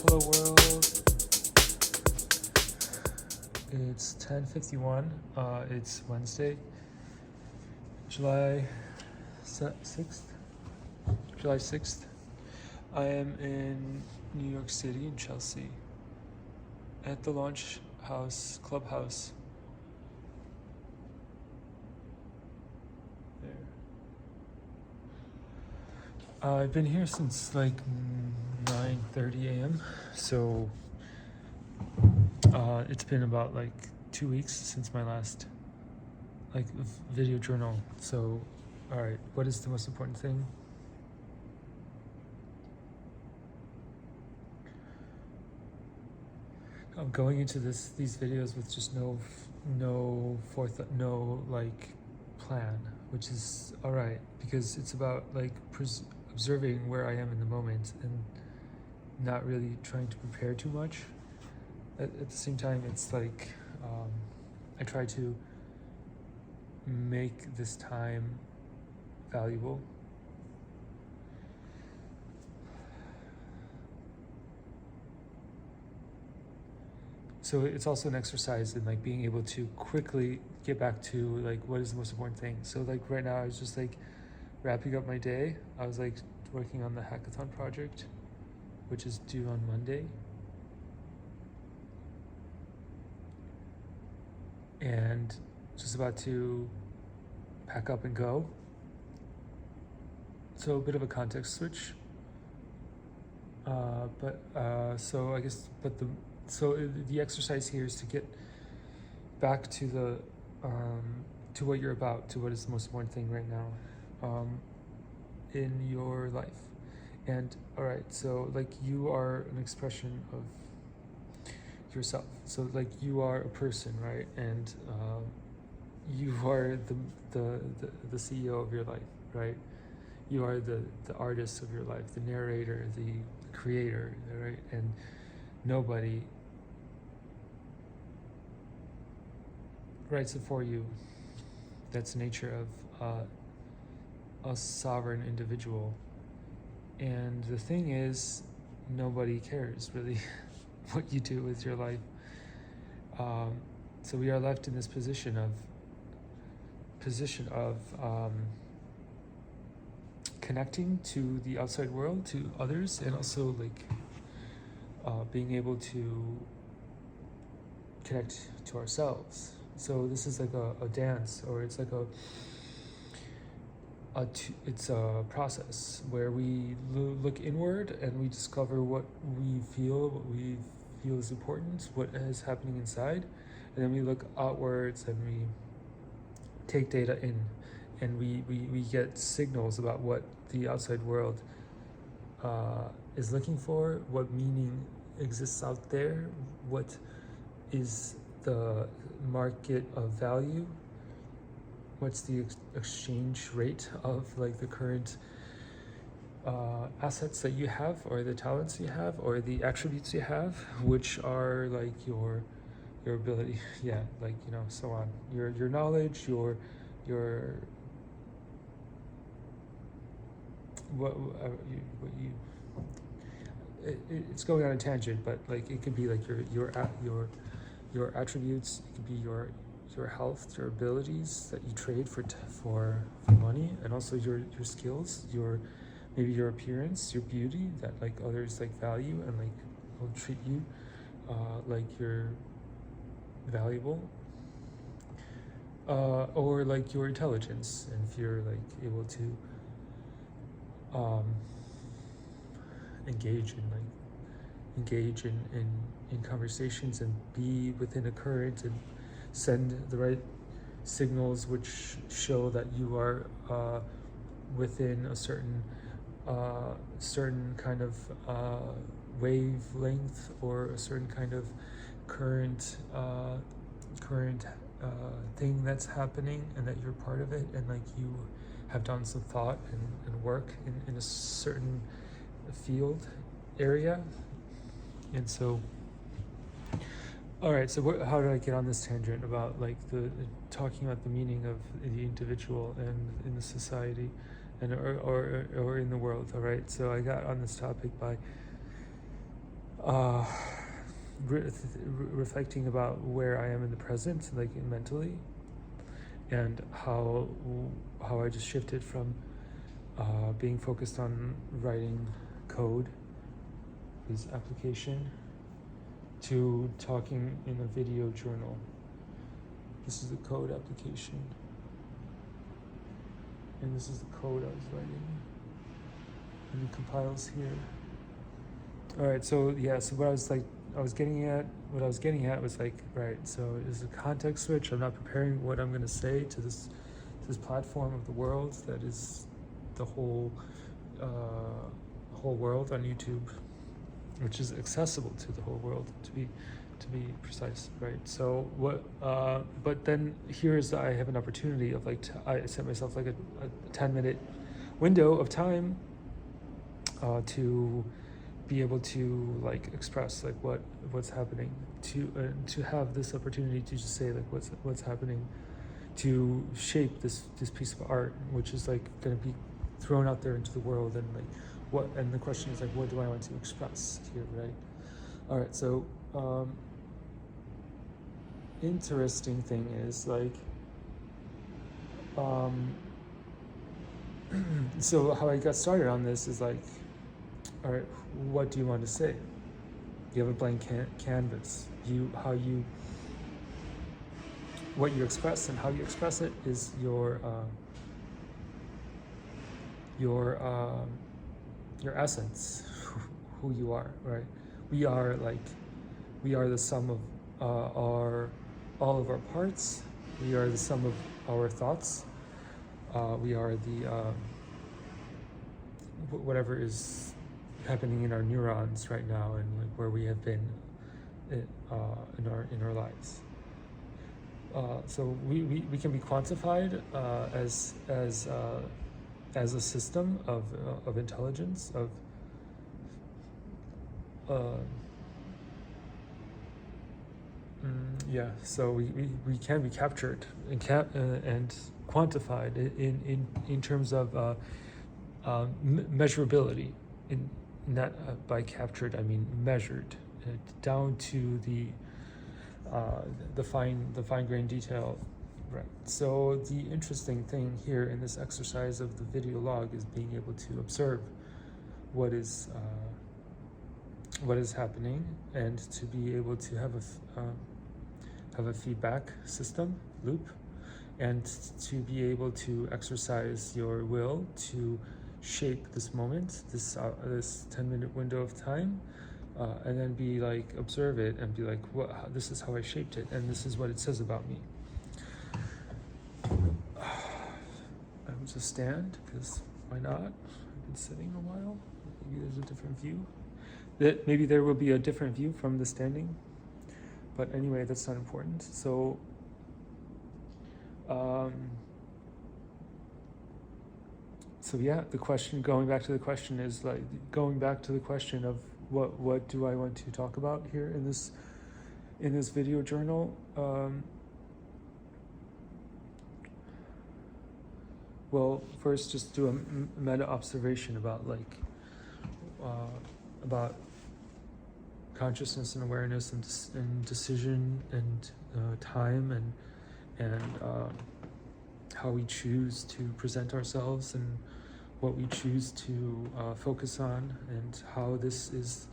Hello world. It's 10:51. It's Wednesday, July 6th. July 6th. I am in New York City, in Chelsea, at the Launch House Clubhouse. There. I've been here since like 9:30 a.m. So it's been about like 2 weeks since my last like video journal. So, all right, what is the most important thing? I'm going into these videos with just no forethought, no like plan, which is all right because it's about like observing where I am in the moment and not really trying to prepare too much. At the same time, it's like I try to make this time valuable. So it's also an exercise in like being able to quickly get back to like what is the most important thing. So like right now I was just like wrapping up my day. I was like working on the hackathon project, which is due on Monday. And just about to pack up and go. So a bit of a context switch. So I guess, the exercise here is to get back to the to what you're about, to what is the most important thing right now in your life. And all right, so like you are an expression of yourself. So like you are a person, right? And you are the CEO of your life, right? You are the artist of your life, the narrator, the creator, right? And nobody writes it for you. That's the nature of a sovereign individual. And the thing is, nobody cares really what you do with your life. So we are left in this position of connecting to the outside world, to others, and also like being able to connect to ourselves. So this is like a dance, or it's like it's a process where we look inward and we discover what we feel is important, what is happening inside, and then we look outwards and we take data in, and we get signals about what the outside world is looking for, what meaning exists out there, what is the market of value, what's the exchange rate of like the current assets that you have, or the talents you have, or the attributes you have, which are like your ability, yeah, like, you know, so on, your knowledge, your it's going on a tangent, but like it could be like your attributes, it could be your health, your abilities that you trade for money, and also your skills, maybe your appearance, your beauty that like others like value and like will treat you like you're valuable, or like your intelligence, and if you're like able to engage in conversations and be within a current and send the right signals which show that you are within a certain kind of wavelength, or a certain kind of current thing that's happening, and that you're part of it, and like you have done some thought and work in a certain field area. And so, all right, so how did I get on this tangent about like talking about the meaning of the individual and in the society, and or in the world? All right, so I got on this topic by uh, reflecting about where I am in the present, like mentally, and how I just shifted from being focused on writing code, this application, to talking in a video journal. This is the code application, and this is the code I was writing, and it compiles here. All right, so yeah, so what I was getting at was like, right, so it is a context switch. I'm not preparing what I'm going to say to this platform of the world that is the whole world on YouTube, which is accessible to the whole world, to be precise, right? So what? But then I have an opportunity of like I set myself like a 10-minute window of time to be able to like express like what's happening, to have this opportunity to just say like what's happening, to shape this piece of art, which is like going to be thrown out there into the world, and like and the question is like, what do I want to express here, right? All right, so interesting thing is like so how I got started on this is like, all right, what do you want to say? You have a blank canvas. What you express and how you express it is your essence, who you are, right? We are the sum of all of our parts. We are the sum of our thoughts. We are the whatever is happening in our neurons right now, and like where we have been in our lives. So we can be quantified as a system of intelligence, so we can be captured and quantified in terms of measurability. In not by captured, I mean measured down to the fine grained detail. Right. So the interesting thing here in this exercise of the video log is being able to observe what is happening, and to be able to have a feedback system loop, and to be able to exercise your will to shape this moment, this 10-minute window of time, and then be like, observe it and be like, this is how I shaped it, and this is what it says about me. I will just stand, because why not? I've been sitting a while. Maybe there's a different view. Maybe there will be a different view from the standing. But anyway, that's not important. So, yeah, the question, going back to the question of what do I want to talk about here in this video journal. Well, first, just do a meta observation about about consciousness and awareness and decision and time and how we choose to present ourselves, and what we choose to focus on, and how this is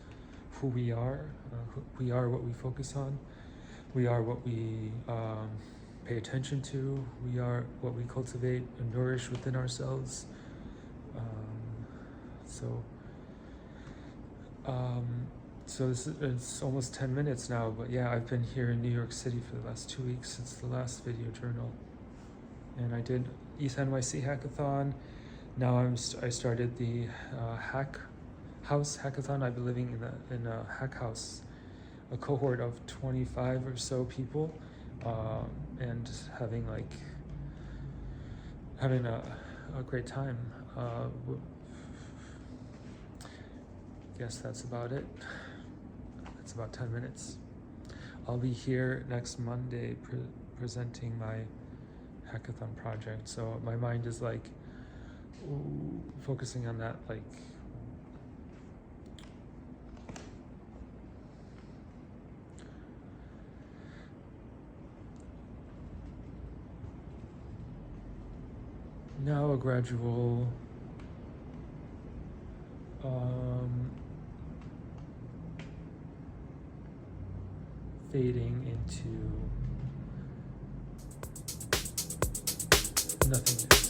who we are. We are what we focus on. We are what we pay attention to. We are what we cultivate and nourish within ourselves. So it's almost 10 minutes now, but yeah, I've been here in New York City for the last 2 weeks since the last video journal, and I did East NYC hackathon. Now I started the Hack House hackathon. I've been living in a hack house, a cohort of 25 or so people, and having a great time. Guess that's about it. That's about 10 minutes. I'll be here next Monday presenting my hackathon project. So my mind is focusing on that, Now a gradual fading into nothingness.